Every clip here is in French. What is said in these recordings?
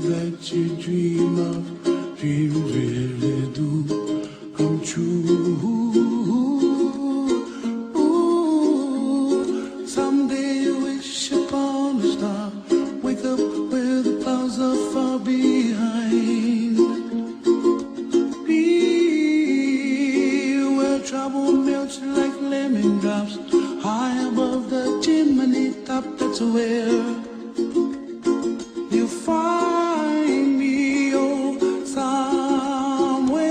that you dream of, dreams really do come true. Ooh, someday you wish upon a star, wake up where the clouds are far behind. Be where trouble melts like lemon drops, high above the chimney top. That's where you find me, oh, somewhere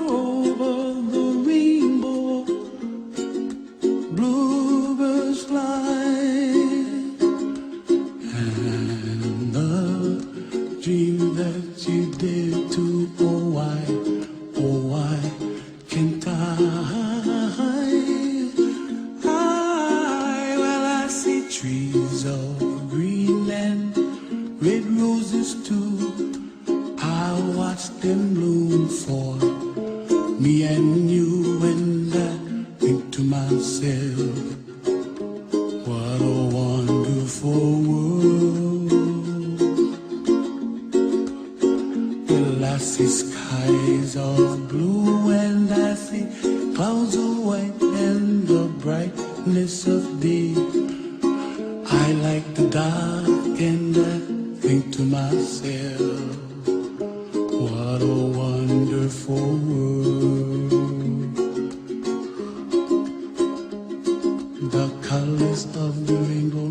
over the rainbow. Bluebirds fly, and the dream that you did to, oh why can't I? Well, I see trees of green and red roses too. I watch them bloom for me and you, and I think to myself, what a wonderful world. Well, I see skies of blue and I see clouds of white and the brightness of day. I like the dark and I think to myself, what a wonderful world. The colors of the rainbow,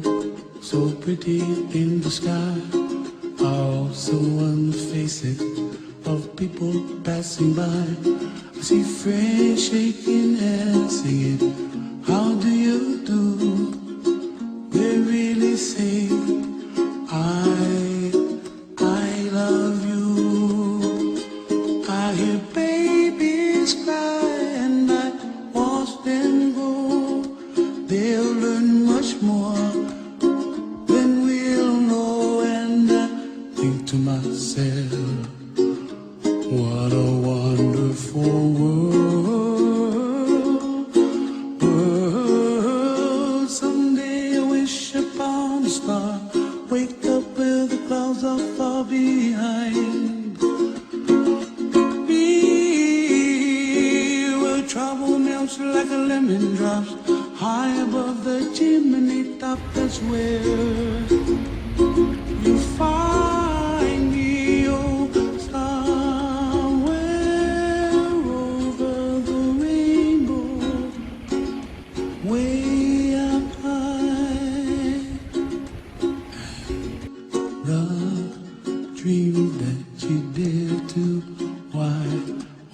so pretty in the sky, are also on the faces of people passing by. I see friends shaking and singing, how do you do? They really say, I love you. I hear babies cry and I watch them go. They'll learn much more than we'll know, and I think to myself, what a wonderful world. Someday I wish upon a star, wake up where the clouds are far behind. Be where trouble melts like a lemon drops, high above the chimney top. That's where you find me, oh, somewhere over the rainbow, way up high. The dream that you dare to, why,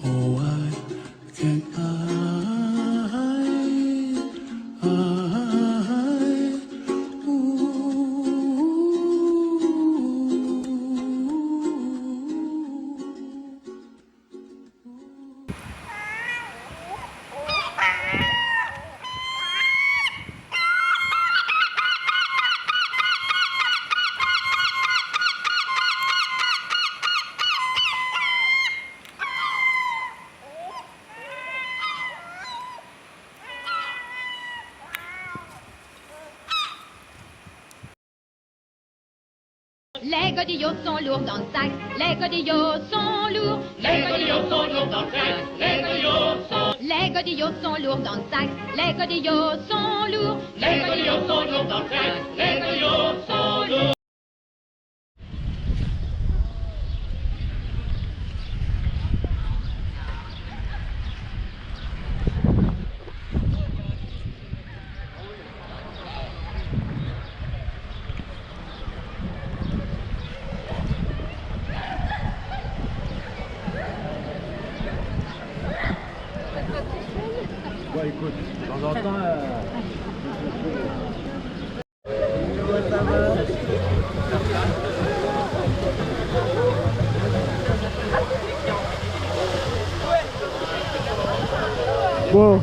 oh why can't I? Les godillots sont lourds dans le sac, les godillots sont lourds, Les godillots sont lourds dans le sac, les godillots sont... les godillots sont lourds dans le sac, les godillots sont lourds, Les godillots sont lourds dans le sac, les godillots sont lourds. Ouais, écoute, de temps en temps... Bon.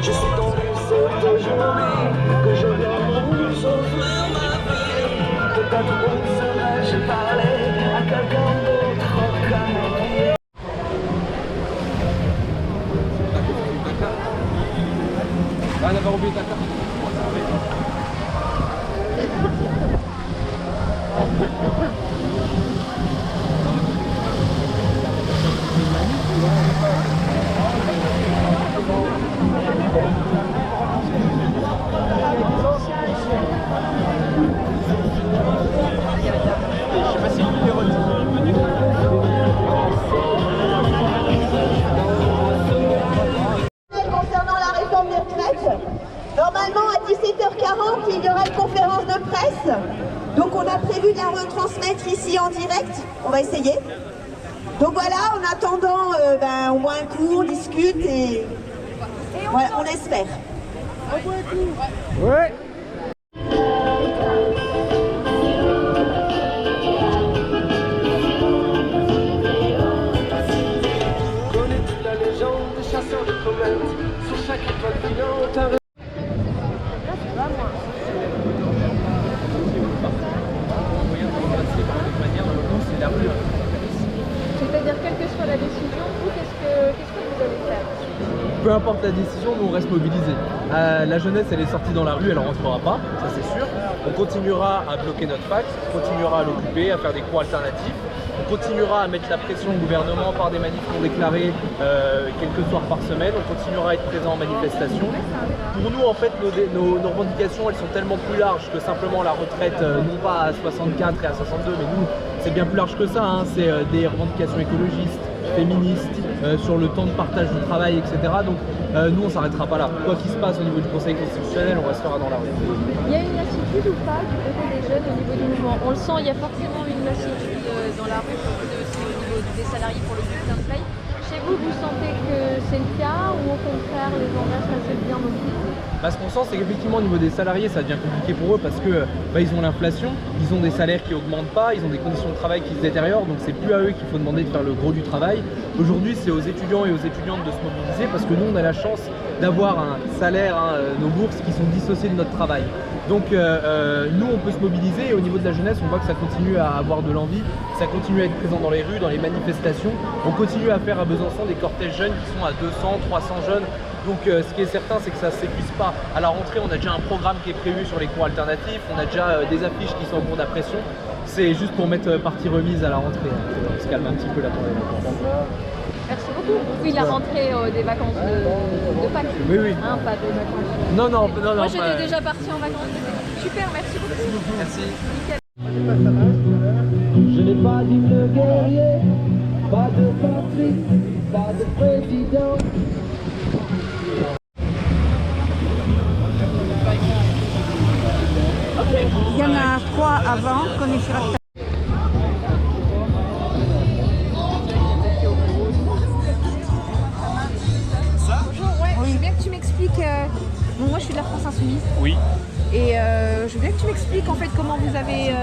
Je suis tombé cette journée que je viens de sauver. Donc on a prévu de la retransmettre ici en direct, on va essayer. Donc voilà, en attendant, on boit un coup, on discute et voilà, on espère. Ouais. Connais-tu la légende des chasseurs de comètes? Sur chaque étoile filante, un C'est-à-dire, quelle que soit la décision, vous, qu'est-ce que vous allez faire? Peu importe la décision, nous on reste mobilisés. La jeunesse, elle est sortie dans la rue, elle ne rentrera pas, ça c'est sûr. On continuera à bloquer notre fac, on continuera à l'occuper, à faire des cours alternatifs. On continuera à mettre la pression au gouvernement par des manifs non déclarés quelques soirs par semaine. On continuera à être présent en manifestation. Pour nous, en fait, nos revendications, elles sont tellement plus larges que simplement la retraite, non pas à 64 et à 62, mais nous, c'est bien plus large que ça. Hein. C'est des revendications écologistes, féministes, sur le temps de partage du travail, etc. Donc, nous, on ne s'arrêtera pas là. Quoi qu'il se passe au niveau du Conseil constitutionnel, on restera dans la rue. Il y a une lassitude ou pas du côté des jeunes au niveau du mouvement? On le sent, il y a forcément une lassitude dans la rue, aussi au niveau des salariés pour le bulletin de paye. Chez vous, vous sentez que c'est le cas ou au contraire, les gens restent assez bien mobilisés? Ce qu'on sent, c'est qu'effectivement au niveau des salariés, ça devient compliqué pour eux parce que ils ont l'inflation, ils ont des salaires qui augmentent pas, ils ont des conditions de travail qui se détériorent, donc c'est plus à eux qu'il faut demander de faire le gros du travail. Aujourd'hui, c'est aux étudiants et aux étudiantes de se mobiliser parce que nous, on a la chance d'avoir un salaire, nos bourses qui sont dissociées de notre travail. Donc nous, on peut se mobiliser et au niveau de la jeunesse, on voit que ça continue à avoir de l'envie, ça continue à être présent dans les rues, dans les manifestations. On continue à faire à Besançon des cortèges jeunes qui sont à 200, 300 jeunes. Donc ce qui est certain, c'est que ça ne s'épuise pas. À la rentrée, on a déjà un programme qui est prévu sur les cours alternatifs, on a déjà des affiches qui sont en cours d'impression. C'est juste pour mettre partie remise à la rentrée. On se calme un petit peu la tournée. Merci beaucoup. Oui, la rentrée des vacances de Pâques. Oui, oui. Hein, pas des vacances. Non. Moi, j'étais déjà partie en vacances. Super, merci beaucoup. Merci. Nickel. Je n'ai pas d'hymne guerrier, pas de patrie, pas de président. Il y en a 3 avant qu'on est sur la table. Je veux bien que tu m'expliques. Bon, moi, je suis de la France Insoumise. Oui. Et je veux bien que tu m'expliques en fait comment vous avez.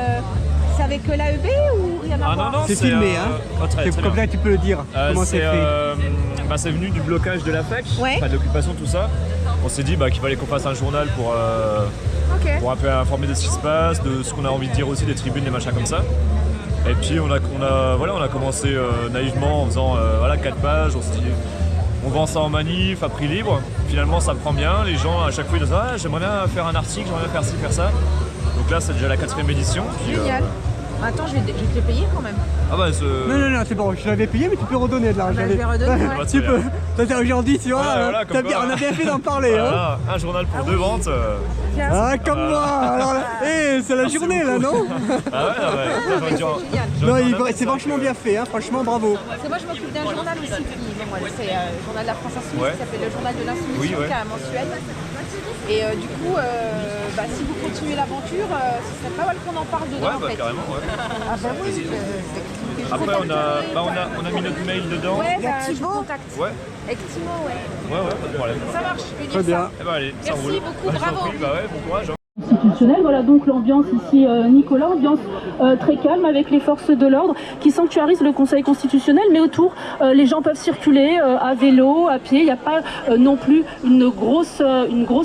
C'est avec l'AEB ou rien à voir? Non, c'est filmé, comme ça tu peux le dire. Comment c'est fait? C'est venu du blocage de la fac, Ouais. de l'occupation, tout ça. On s'est dit qu'il fallait qu'on fasse un journal pour un peu informer de ce qui se passe, de ce qu'on a envie de dire aussi, des tribunes, des machins comme ça. Et puis on a commencé naïvement en faisant 4 pages. On s'est dit on vend ça en manif à prix libre. Finalement ça prend bien. Les gens à chaque fois ils disent j'aimerais bien faire un article, j'aimerais bien faire ci, faire ça. Donc là c'est déjà la 4e édition. Puis, Génial. Attends, je vais te le payer quand même. Non, c'est bon, je l'avais payé, mais tu peux redonner de l'argent. Je vais redonner, ouais. Tu peux. Ça c'est aujourd'hui, tu vois. comme On quoi. a bien fait d'en parler. Hein. Un journal pour 2 ventes. Ah, comme moi. Alors là, c'est la journée là, non? Non, c'est vachement bien fait, hein. Franchement, bravo. Parce que moi je m'occupe d'un journal aussi c'est le journal de la France Insoumise qui s'appelle le journal de l'Insoumission qui est un mensuel. Et du coup, si vous continuez l'aventure, ce serait pas mal qu'on en parle dedans en fait. Carrément, Ah bah oui. Après on a mis notre mail dedans. Ouais, je vous contacte. Ouais. Avec Timo, ouais. Ouais, pas de problème. Ça marche, je vais Très dire bien. ça. Eh ben allez, ça Merci roule. beaucoup, bravo. Bon courage. Constitutionnel. Voilà donc l'ambiance ici, Nicolas, ambiance très calme avec les forces de l'ordre qui sanctuarisent le Conseil constitutionnel, mais autour les gens peuvent circuler à vélo, à pied, il n'y a pas non plus une grosse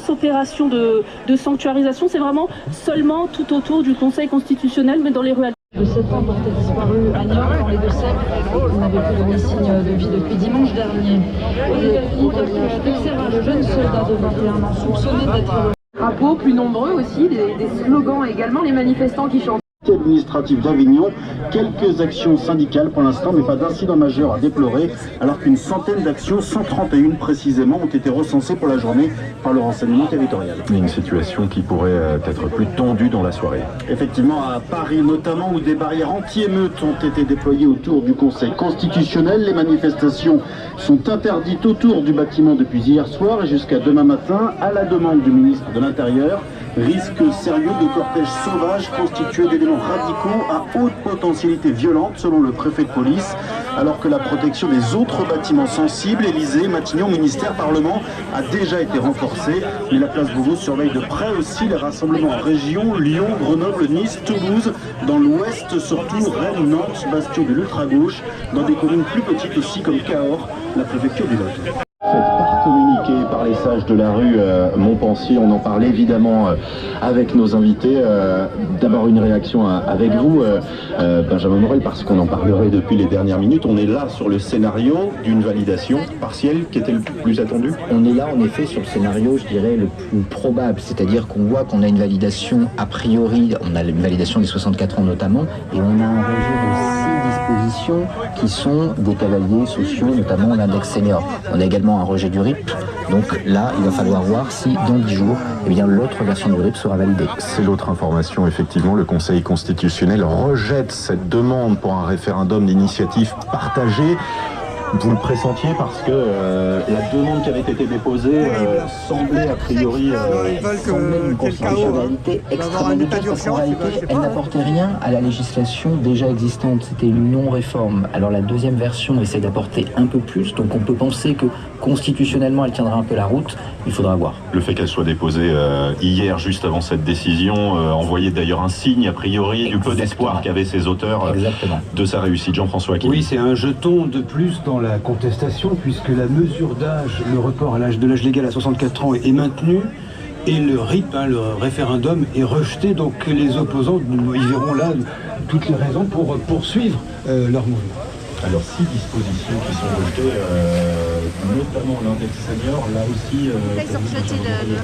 opération de sanctuarisation, c'est vraiment seulement tout autour du Conseil constitutionnel, mais dans les rues. Le 7 ans portait disparu à Niort dans les Deux-Sèvres. On n'avait plus donné signe de vie depuis dimanche dernier. Au relief d'Auxerre, le jeune soldat de 21 ans soupçonné d'être... Drapeaux plus nombreux aussi, des slogans également, les manifestants qui chantent. Administrative d'Avignon, quelques actions syndicales pour l'instant, mais pas d'incident majeur à déplorer, alors qu'une centaine d'actions, 131 précisément, ont été recensées pour la journée par le renseignement territorial. Une situation qui pourrait être plus tendue dans la soirée. Effectivement, à Paris notamment, où des barrières anti-émeutes ont été déployées autour du Conseil constitutionnel, les manifestations sont interdites autour du bâtiment depuis hier soir et jusqu'à demain matin, à la demande du ministre de l'Intérieur. Risque sérieux de cortège sauvage constitué d'éléments radicaux à haute potentialité violente selon le préfet de police, alors que la protection des autres bâtiments sensibles, Élysée, Matignon, ministère, Parlement, a déjà été renforcée. Mais la place Beauvau surveille de près aussi les rassemblements en région, Lyon, Grenoble, Nice, Toulouse, dans l'ouest surtout, Rennes, Nantes, bastion de l'ultra-gauche, dans des communes plus petites aussi comme Cahors, la préfecture du Lot. Par communiqué par les sages de la rue Montpensier, on en parle évidemment avec nos invités. D'abord une réaction avec vous, Benjamin Morel, parce qu'on en parlerait depuis les dernières minutes. On est là sur le scénario d'une validation partielle qui était le plus attendu. On est là en effet sur le scénario, je dirais, le plus probable, c'est-à-dire qu'on voit qu'on a une validation a priori, on a une validation des 64 ans notamment, et on a un rejet de 6 dispositions qui sont des cavaliers sociaux, notamment l'index senior. On a également un rejet du RIP, donc là il va falloir voir si dans 10 jours eh bien l'autre version du RIP sera validée. C'est l'autre information, effectivement, le Conseil constitutionnel rejette cette demande pour un référendum d'initiative partagée. Vous le pressentiez parce que la demande qui avait été déposée semblait a priori semblait une constitutionnalité extrêmement douteuse parce qu'en réalité elle n'apportait rien à la législation déjà existante, c'était une non-réforme. Alors la deuxième version essaie d'apporter un peu plus, donc on peut penser que constitutionnellement elle tiendra un peu la route, il faudra voir. Le fait qu'elle soit déposée hier juste avant cette décision envoyait d'ailleurs un signe a priori du peu d'espoir qu'avaient ses auteurs de sa réussite. Jean-François Aquilini. Oui, c'est un jeton de plus dans la contestation puisque la mesure d'âge, le report de l'âge légal à 64 ans est maintenu et le RIP, le référendum, est rejeté. Donc les opposants, ils verront là toutes les raisons pour poursuivre leur mouvement. Alors 6 dispositions qui sont rejetées, notamment l'index senior, là aussi... Ils ont rejeté le RIP.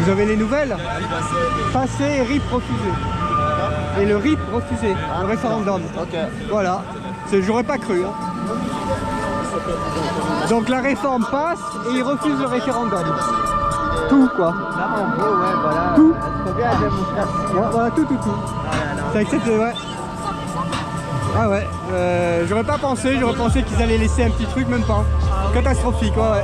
Vous avez les nouvelles? Passé et RIP refusé. Et le RIP refusé, le référendum. Voilà, j'aurais pas cru. Donc la réforme passe et ils refusent le référendum. Tout quoi. En gros, ouais, voilà. Tout. Voilà, tout. Ça accepte, ouais. Ah ouais, j'aurais pas pensé, j'aurais pensé qu'ils allaient laisser un petit truc, même pas. Catastrophique, ouais.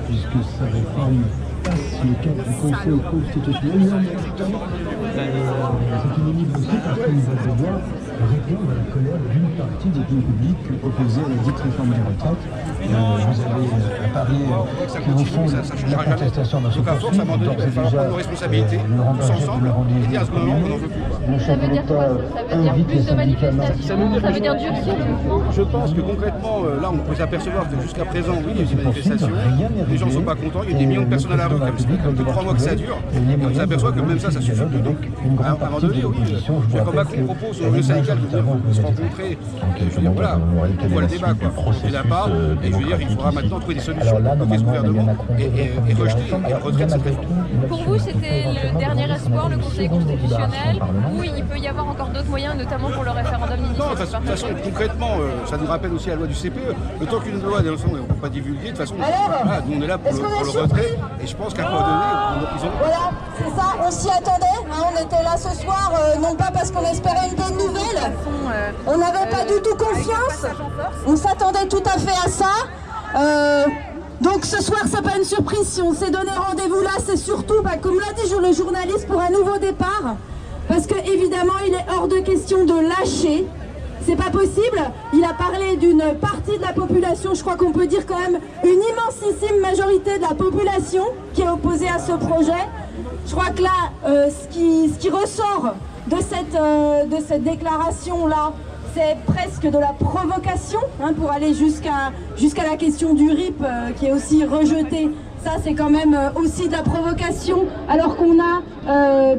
Puisque sa réforme passe le cap du Conseil constitutionnel. C'est une énigme aussi parce qu'il va devoir répondre à la colère d'une partie des biens publics opposés à la dite réforme des retraites. Vous avez à Paris qui au fond la contestation dans ce poursuit, d'ores et déjà le remplacement de le rendez-vous. Le chef de l'État invite les syndicats. Ça veut dire durcir le mouvement. Je pense que concrètement, là on peut s'apercevoir que jusqu'à présent, oui, il y a eu des manifestations, les gens ne sont pas contents, il y a des millions de personnes à la rue, comme ça fait 3 mois que ça dure, et on s'aperçoit que même ça suffit plus. Donc, à un moment donné, oui, comme Macron propose au syndical de venir se rencontrer, je veux dire, voilà, on voit le débat, quoi. Il n'a pas, et je veux dire, il faudra maintenant trouver des solutions pour ce gouvernement et rejeter et retraite cette réforme. Pour vous, c'était le dernier espoir, le Conseil constitutionnel, où il peut y avoir encore d'autres moyens, notamment pour le référendum d'initiative partagée? De toute façon, concrètement, ça nous rappelle aussi la loi du CPE. Le temps qu'une loi, on ne peut pas divulguer, de toute façon, voilà, nous on est là pour le retrait, et je pense qu'à un moment donné, ils ont... Voilà, c'est ça, on s'y attendait, hein, on était là ce soir, non pas parce qu'on espérait une bonne nouvelle, on n'avait pas du tout confiance, on s'attendait tout à fait à ça. Donc ce soir, c'est pas une surprise si on s'est donné rendez-vous là, c'est surtout, comme l'a dit le journaliste, pour un nouveau départ, parce que évidemment, il est hors de question de lâcher. C'est pas possible. Il a parlé d'une partie de la population, je crois qu'on peut dire quand même une immensissime majorité de la population qui est opposée à ce projet. Je crois que là, ce qui ressort de cette déclaration-là, c'est presque de la provocation, hein, pour aller jusqu'à la question du RIP qui est aussi rejetée. Ça, c'est quand même aussi de la provocation, alors qu'on a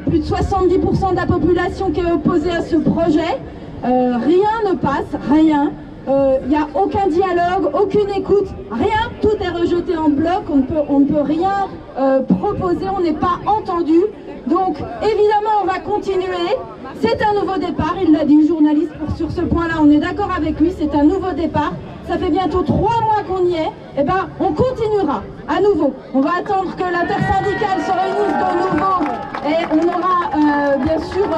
plus de 70% de la population qui est opposée à ce projet. Rien ne passe, rien. il n'y a aucun dialogue, aucune écoute, rien, tout est rejeté en bloc, on ne peut rien proposer, on n'est pas entendu. Donc évidemment on va continuer, c'est un nouveau départ, il l'a dit le journaliste, sur ce point-là on est d'accord avec lui, c'est un nouveau départ. Ça fait bientôt 3 mois qu'on y est, et ben on continuera à nouveau. On va attendre que l'intersyndicale se réunisse de nouveau et on aura bien sûr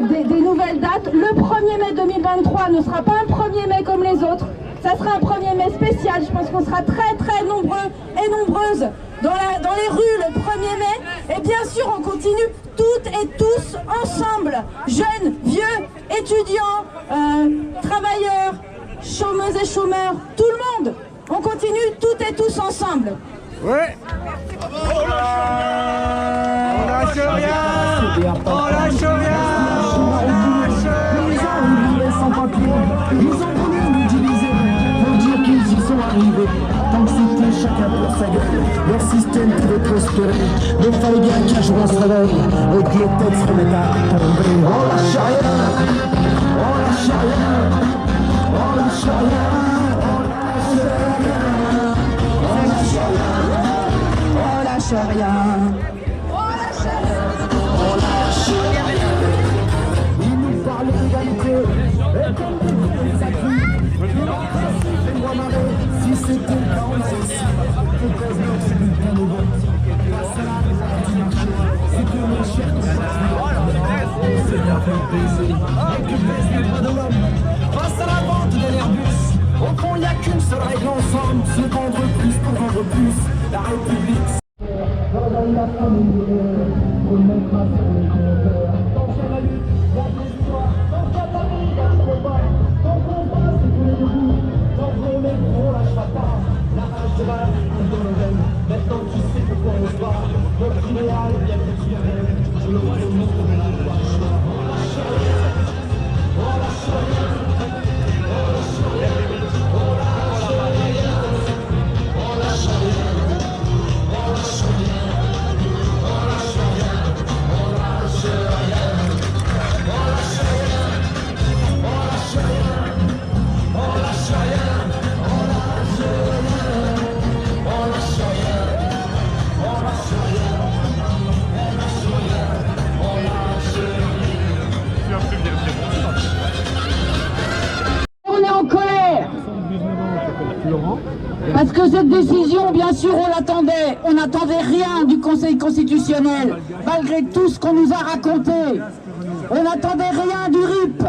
des nouvelles dates. Le 1er mai 2023 ne sera pas un 1er mai comme les autres, ça sera un 1er mai spécial. Je pense qu'on sera très nombreux et nombreuses dans les rues le 1er mai. Et bien sûr on continue toutes et tous ensemble, jeunes, vieux, étudiants, travailleurs, chômeuses et chômeurs, tout le monde. On continue toutes et tous ensemble. Ouais. On lâche rien. On lâche rien. Ils ont voulu nous diviser pour dire qu'ils y sont arrivés. Tant que c'était chacun pour sa gueule, leur système pouvait prospérer. Mais il fallait bien qu'un jour on se réveille et que les têtes se remettent à tomber. On lâche rien. On lâche rien. On lâche rien. On lâche rien. On lâche rien. On lâche rien. Ils nous parlent d'égalité. Et comme nous les acquis, fais-moi marrer. Si c'était dans la aussi, que cause notre bulletin de vote. Face à la réserve du marché, c'est que mon chien c'est bien fait baiser. Et que baisse les droits de l'homme. Face à la vente de l'Airbus, au fond il n'y a qu'une seule règle ensemble, c'est vendre plus pour vendre plus. La République. Dans la famille, on mettra sur les compteurs. Dans la lutte, il y a de l'espoir. Dans la vie, il y a le combat. Dans le combat, c'est tous les debout. Dans le métro, on lâchera pas. La rage de balle, on dans le veine. Maintenant tu sais pourquoi on se bat. Notre idéal, bien que tu viennes. Je le vois le monde comme la loi. On lâche rien. On lâche rien. On lâche rien. On lâche rien. On lâche rien. On lâche rien. On est en colère parce que cette décision, bien sûr, on l'attendait. On n'attendait rien du Conseil constitutionnel, malgré tout ce qu'on nous a raconté. On n'attendait rien du RIP,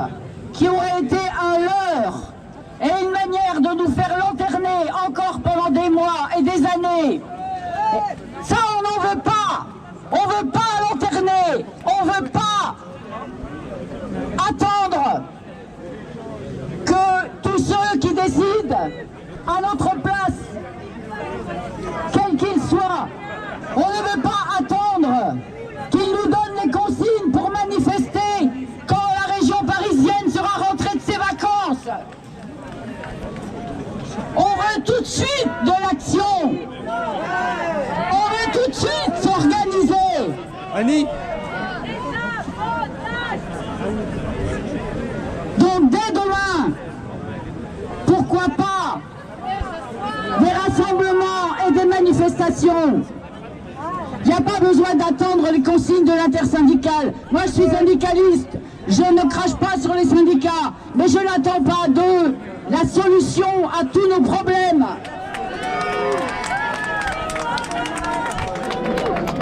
qui aurait été un leurre et une manière de nous faire lanterner encore pendant des mois et des années. Ça, on n'en veut pas. On veut pas lanterner. On veut pas attendre que tous ceux qui décident à notre place, quels qu'ils soient, on ne veut pas attendre qu'ils nous donnent les consignes pour manifester quand la région parisienne sera rentrée de ses vacances. On veut tout de suite de l'action. On veut tout de suite s'organiser. Annie. Donc dès demain, pourquoi pas des rassemblements et des manifestations. Il n'y a pas besoin d'attendre les consignes de l'intersyndicale. Moi je suis syndicaliste, je ne crache pas sur les syndicats, mais je n'attends pas d'eux la solution à tous nos problèmes.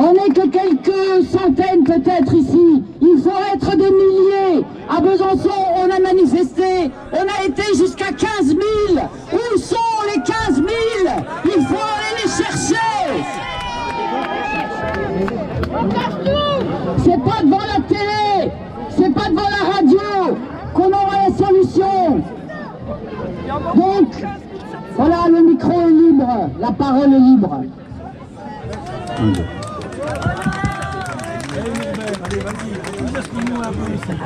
On n'est que quelques centaines peut-être ici. Il faut être des milliers. À Besançon, on a manifesté. On a été jusqu'à 15 000. Où sont les 15 000? Il faut aller les chercher. C'est pas devant la télé, c'est pas devant la radio qu'on aura la solution. Donc, voilà, le micro est libre, la parole est libre.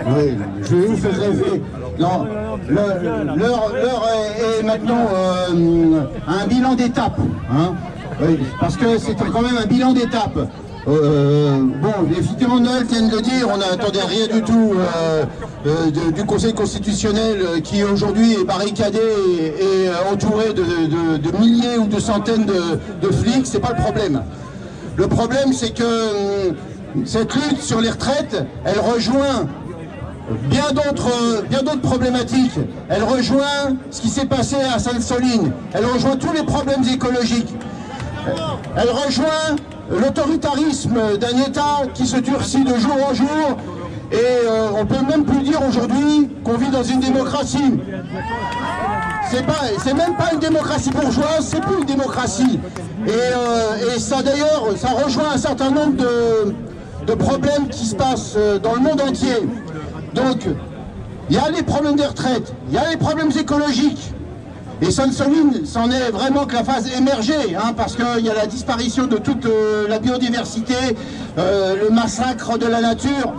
Oui, je vais vous faire rêver. Non, l'heure est maintenant un bilan d'étape. Hein, oui, parce que c'est quand même un bilan d'étape. Bon, effectivement, Noël vient de le dire, on n'attendait rien du tout du Conseil constitutionnel qui aujourd'hui est barricadé et entouré de milliers ou de centaines de flics. C'est pas le problème. Le problème, c'est que cette lutte sur les retraites, elle rejoint bien d'autres problématiques. Elle rejoint ce qui s'est passé à Sainte-Soline. Elle rejoint tous les problèmes écologiques. Elle rejoint l'autoritarisme d'un État qui se durcit de jour en jour. Et on peut même plus dire aujourd'hui qu'on vit dans une démocratie. C'est même pas une démocratie bourgeoise, c'est plus une démocratie. Et ça d'ailleurs, ça rejoint un certain nombre de problèmes qui se passent dans le monde entier. Donc, il y a les problèmes des retraites, il y a les problèmes écologiques. Et Sainte-Soline, c'en est vraiment que la phase émergée, hein, parce qu'il y a la disparition de toute la biodiversité, le massacre de la nature,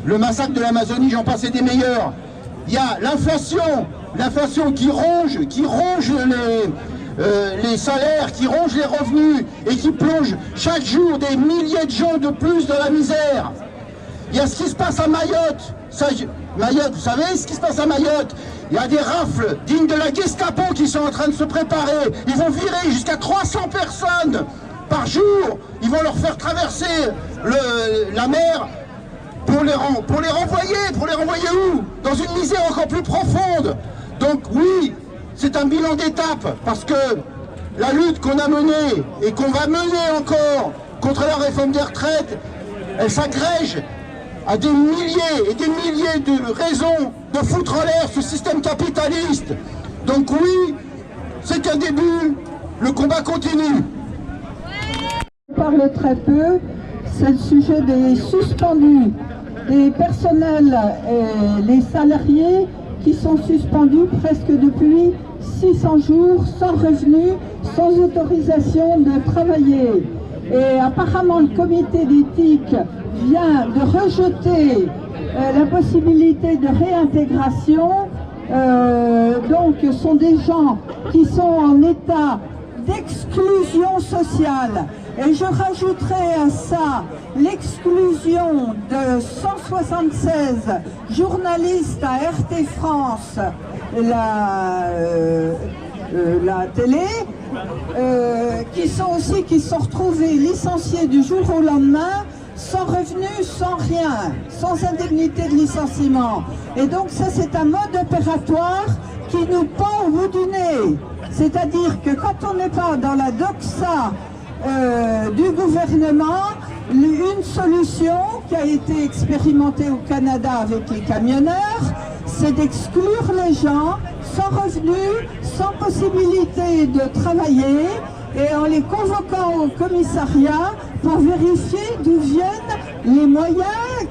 le massacre de l'Amazonie, j'en passe et des meilleurs. Il y a l'inflation qui ronge les salaires, qui ronge les revenus et qui plonge chaque jour des milliers de gens de plus dans la misère. Il y a ce qui se passe à Mayotte. Mayotte, vous savez ce qui se passe à Mayotte? Il y a des rafles dignes de la Gestapo qui sont en train de se préparer. Ils vont virer jusqu'à 300 personnes par jour. Ils vont leur faire traverser la mer pour les renvoyer où? Dans une misère encore plus profonde. Donc oui, c'est un bilan d'étape, parce que la lutte qu'on a menée et qu'on va mener encore contre la réforme des retraites, elle s'agrège à des milliers et des milliers de raisons de foutre en l'air ce système capitaliste. Donc oui, c'est qu'un début, le combat continue. On parle très peu, c'est le sujet des suspendus, des personnels et les salariés qui sont suspendus presque depuis 600 jours, sans revenu, sans autorisation de travailler. Et apparemment le comité d'éthique vient de rejeter la possibilité de réintégration. Donc ce sont des gens qui sont en état d'exclusion sociale. Et je rajouterai à ça l'exclusion de 176 journalistes à RT France, la télé, qui sont retrouvés licenciés du jour au lendemain, sans revenu, sans rien, sans indemnité de licenciement. Et donc ça, c'est un mode opératoire qui nous pend au bout du nez. C'est-à-dire que quand on n'est pas dans la doxa du gouvernement, une solution qui a été expérimentée au Canada avec les camionneurs, c'est d'exclure les gens sans revenu, sans possibilité de travailler, et en les convoquant au commissariat pour vérifier d'où viennent les moyens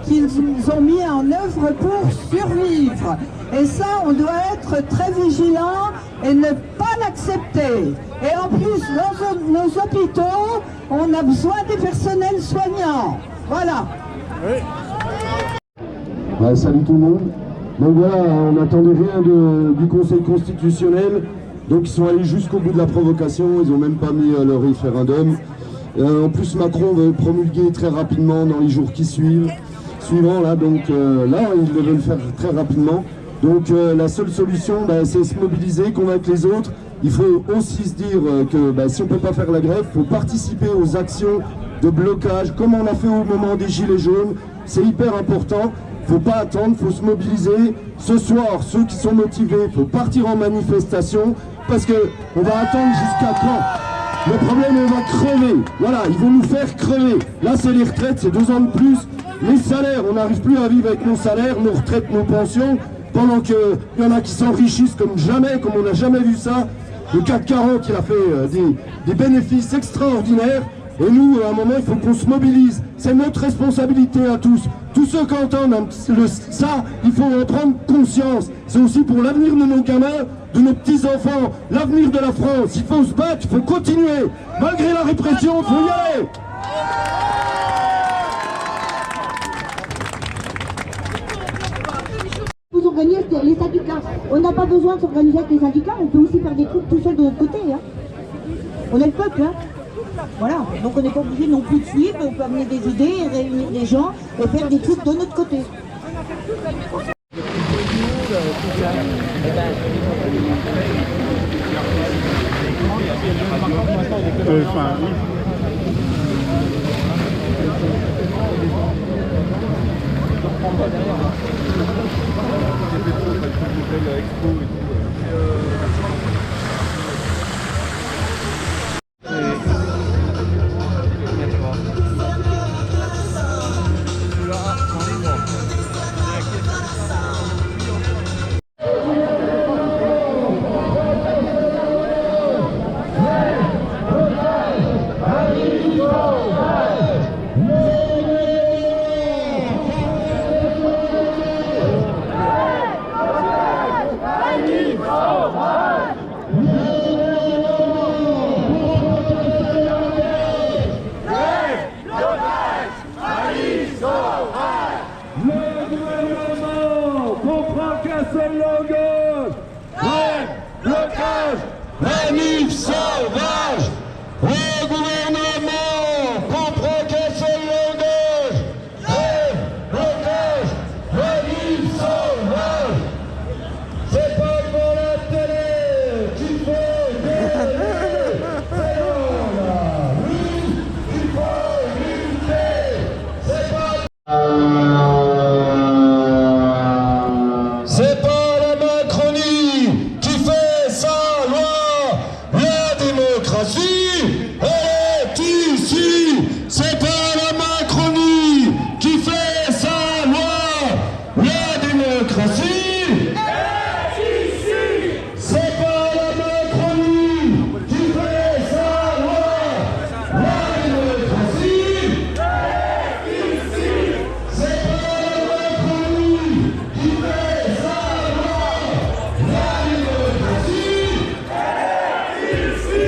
qu'ils ont mis en œuvre pour survivre. Et ça, on doit être très vigilant et ne pas l'accepter. Et en plus, dans nos hôpitaux, on a besoin des personnels soignants. Voilà. Ouais, salut tout le monde. Donc voilà, on n'attendait rien du Conseil constitutionnel. Donc ils sont allés jusqu'au bout de la provocation, ils n'ont même pas mis le référendum. En plus Macron veut promulguer très rapidement dans les jours qui suivant là, donc là ils le veulent faire très rapidement. Donc la seule solution, c'est se mobiliser, convaincre les autres. Il faut aussi se dire que si on ne peut pas faire la grève, il faut participer aux actions de blocage, comme on a fait au moment des Gilets jaunes. C'est hyper important. Il ne faut pas attendre, il faut se mobiliser. Ce soir, ceux qui sont motivés, il faut partir en manifestation, parce qu'on va attendre jusqu'à quand? Le problème, on va crever. Voilà, ils vont nous faire crever. Là, c'est les retraites, c'est 2 ans de plus. Les salaires, on n'arrive plus à vivre avec nos salaires, nos retraites, nos pensions, pendant qu'il y en a qui s'enrichissent comme jamais, comme on n'a jamais vu ça. Le CAC 40, il a fait des bénéfices extraordinaires. Et nous, à un moment, il faut qu'on se mobilise. C'est notre responsabilité à tous. Tous ceux qui entendent ça, il faut en prendre conscience. C'est aussi pour l'avenir de nos gamins, de nos petits-enfants, l'avenir de la France. Il faut se battre, il faut continuer. Malgré la répression, il faut y aller. Vous organisez les syndicats. On n'a pas besoin de s'organiser avec les syndicats, on peut aussi faire des trucs tout seul de notre côté. Hein. On est le peuple, hein. Voilà, donc on n'est pas obligé non plus de suivre, on peut amener des idées, réunir des gens et faire des trucs de notre côté. Manif sauvage. Le gouvernement comprend qu'un seul langage. Grève, blocage, manif sauvage. C'est pas devant la télé qu'il faut gueuler. C'est dans la rue qu'il faut lutter. C'est pas la Macronie qui fait sa loi. La démocratie, elle est ici. C'est pas la Macronie qui fait sa loi. La démocratie est ici. C'est pas la Macronie qui fait sa loi. La démocratie est ici. C'est pas la Macronie qui fait sa loi. La démocratie est ici.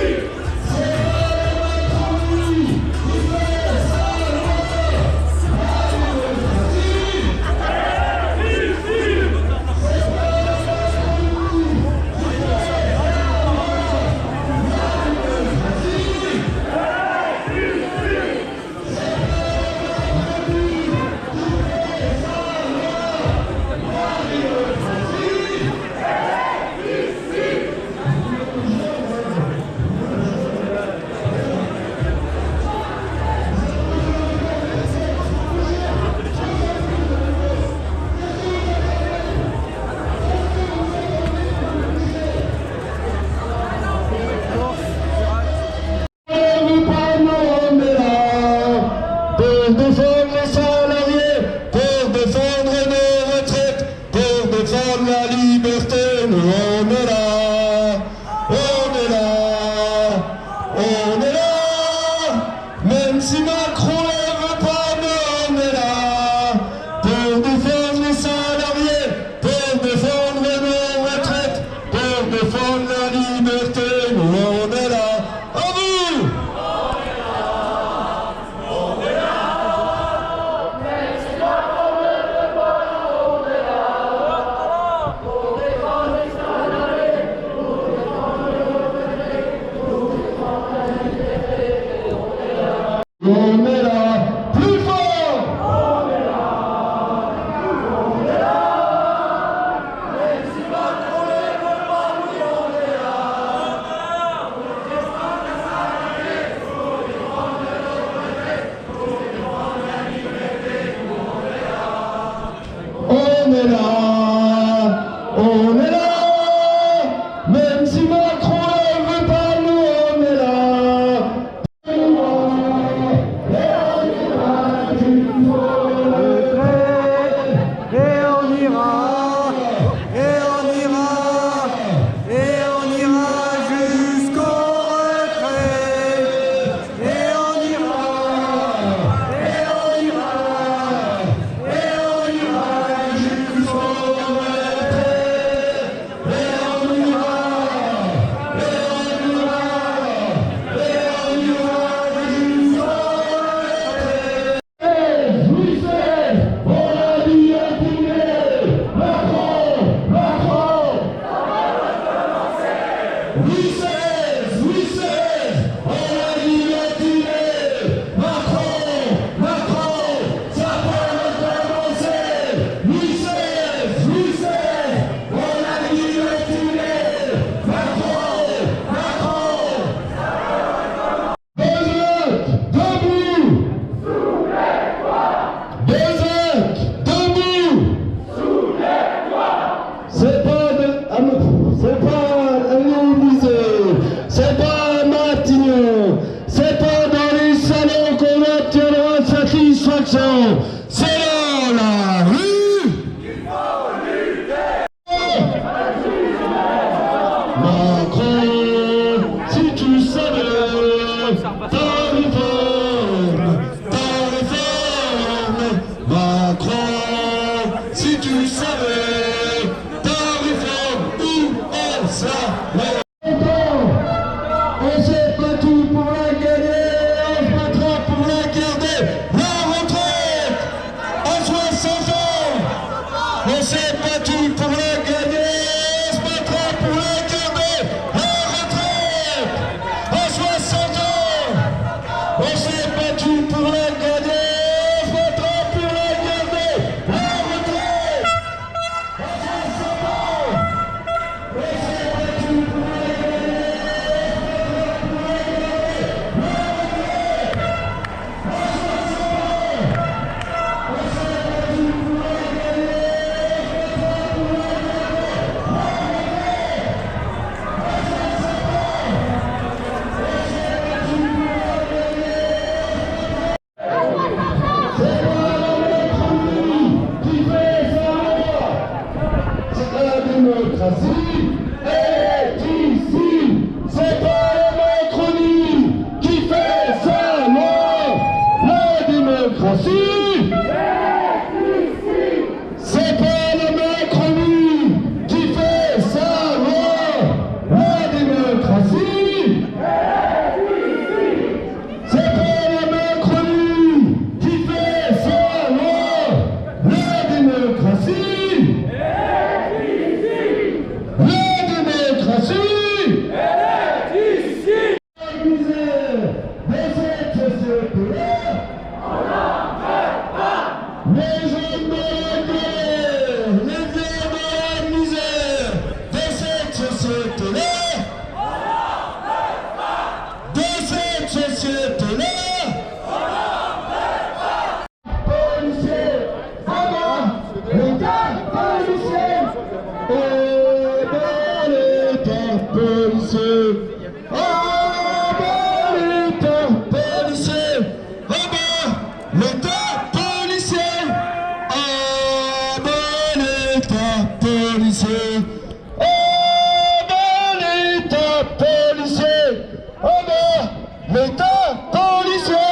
l'État policier.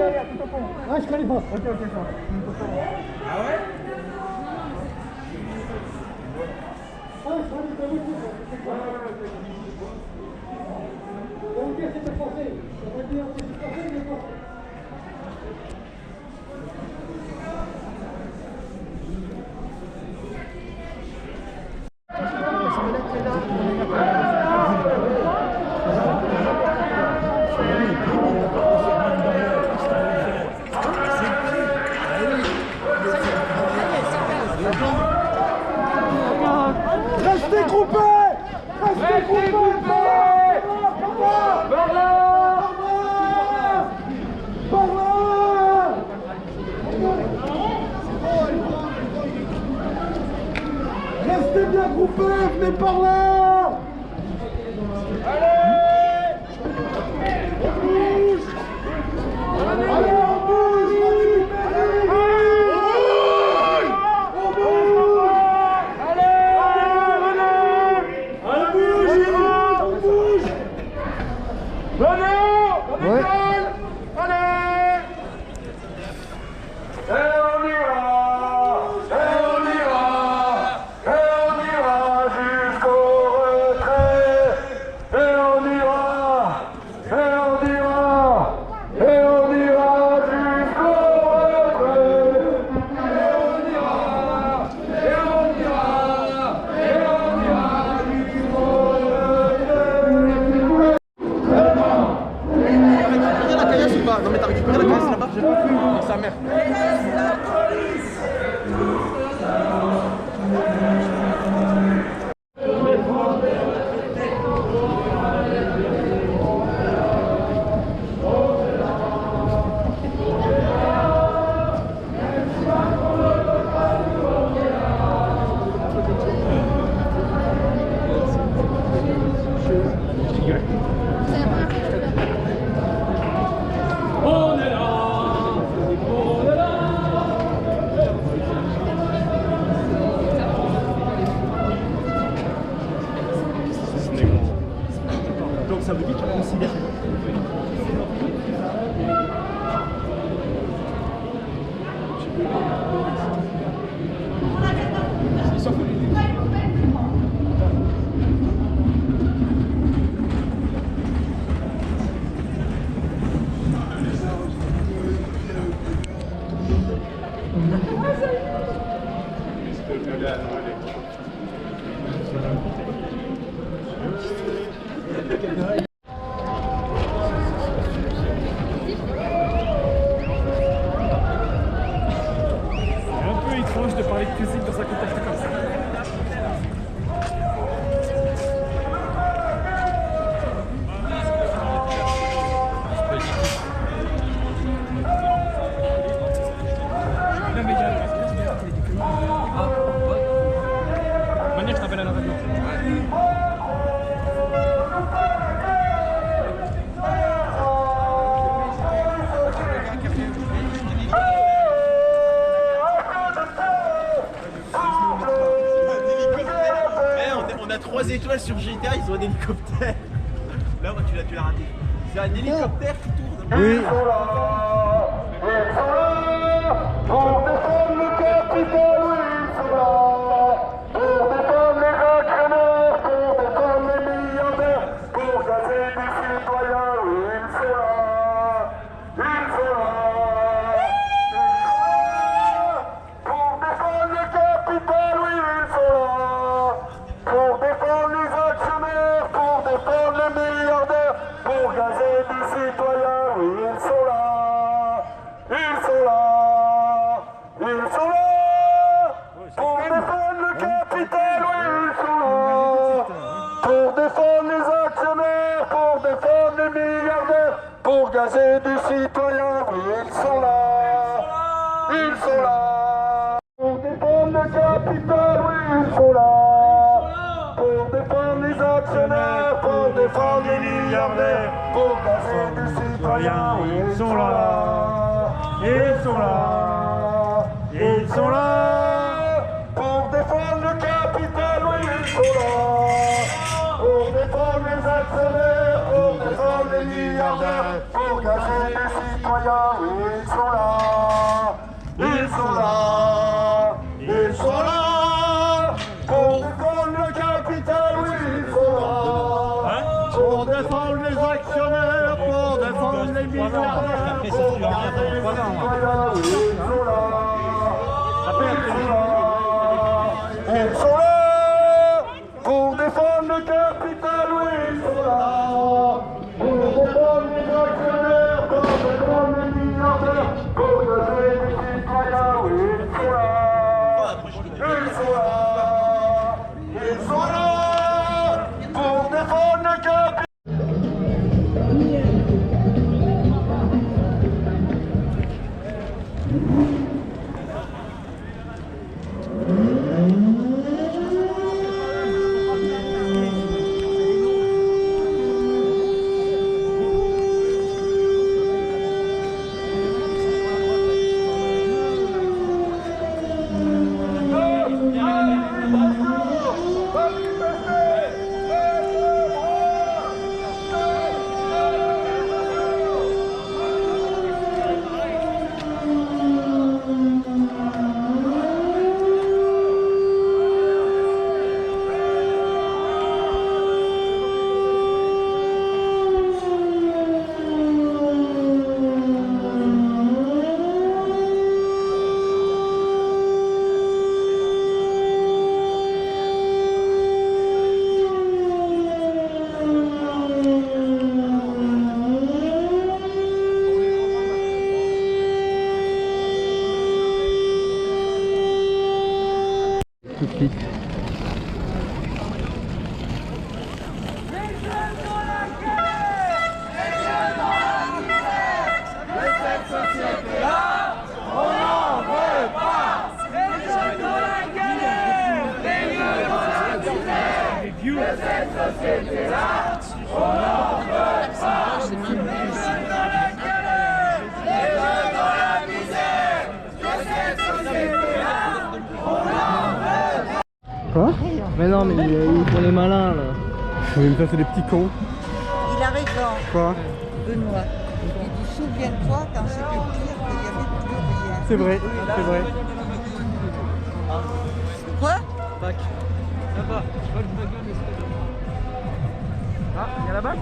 Ouais, je connais pas. Ok, ça. Ah ouais? Restez groupés! Restez groupés! Par là! Par là! Restez bien groupés! Venez par là! Allez! On bouge! Allez, on bouge! On bouge! Allez! On bouge! Venez! On décolle! Allez! Et on ira! Et on ira! Et on ira jusqu'au retrait! Et on ira! Et on ira! Et on ira jusqu'au retrait! Et on ira! Et on ira! Et on ira jusqu'au retrait! T'as récupéré la caillasse ou pas? Non mais t'as récupéré la caillasse là-bas? J'ai pas vu avec sa mère. On est là, on est là. Donc ça veut dire qu'on considère. C'est un peu étrange de parler de cuisine dans un contexte comme ça. Manière, je t'appelle à la radio. On a 3 étoiles sur GTA, ils ont un hélicoptère. Là, tu l'as raté. C'est un hélicoptère qui tourne. Oui. Pour défendre le capital, oui, ils sont là. Pour défendre les actionnaires, pour défendre les milliardaires, pour gazer des citoyens, oui, ils sont là. Ils sont là. Pour défendre le capital, oui, ils sont là. Pour défendre les actionnaires, pour défendre les milliardaires, pour gazer des citoyens, oui, ils sont là. Ils sont là. Ils sont là. Pour défendre le capital, oui, ils sont là. Pour défendre les actionnaires, pour défendre les milliardaires, pour gazer des citoyens, oui, ils sont là. Ils sont là. Pour défendre le capital, oui, ils sont là. Pour défendre les actionnaires, pour défendre les milliardaires, pour gazer des citoyens, oui, ils sont là. Ils sont là. Ils sont là. Pour défendre le capital, oui, ils sont là. Pour défendre les actionnaires, pour défendre les milliardaires, pour gazer des citoyens. citoyens, oui, ils sont là. Ils sont là. Ils sont là. Pour défendre le capital, oui, ils sont là. Pour défendre les actionnaires, pour défendre les milliardaires, pour garder les citoyens, oui, ils sont là. Ils sont là. Pour défendre le capital, oui, ils sont là. Pour défendre les actionnaires, pour défendre les milliardaires, pour garder les citoyens, oui, ils sont là. Ils sont là. Ils sont là. Pour défendre le capital. Tout de suite. Quoi? Mais non, mais ils font les malins là. Oui, mais ça c'est des petits cons. Il a raison. Quoi? Benoît. Il dit souviens-toi quand c'était pire qu'il n'y avait plus rien. C'est vrai, c'est vrai. Quoi? Bac. Là-bas. Je vois le bac là, mais c'est... Ah, il y a la bac?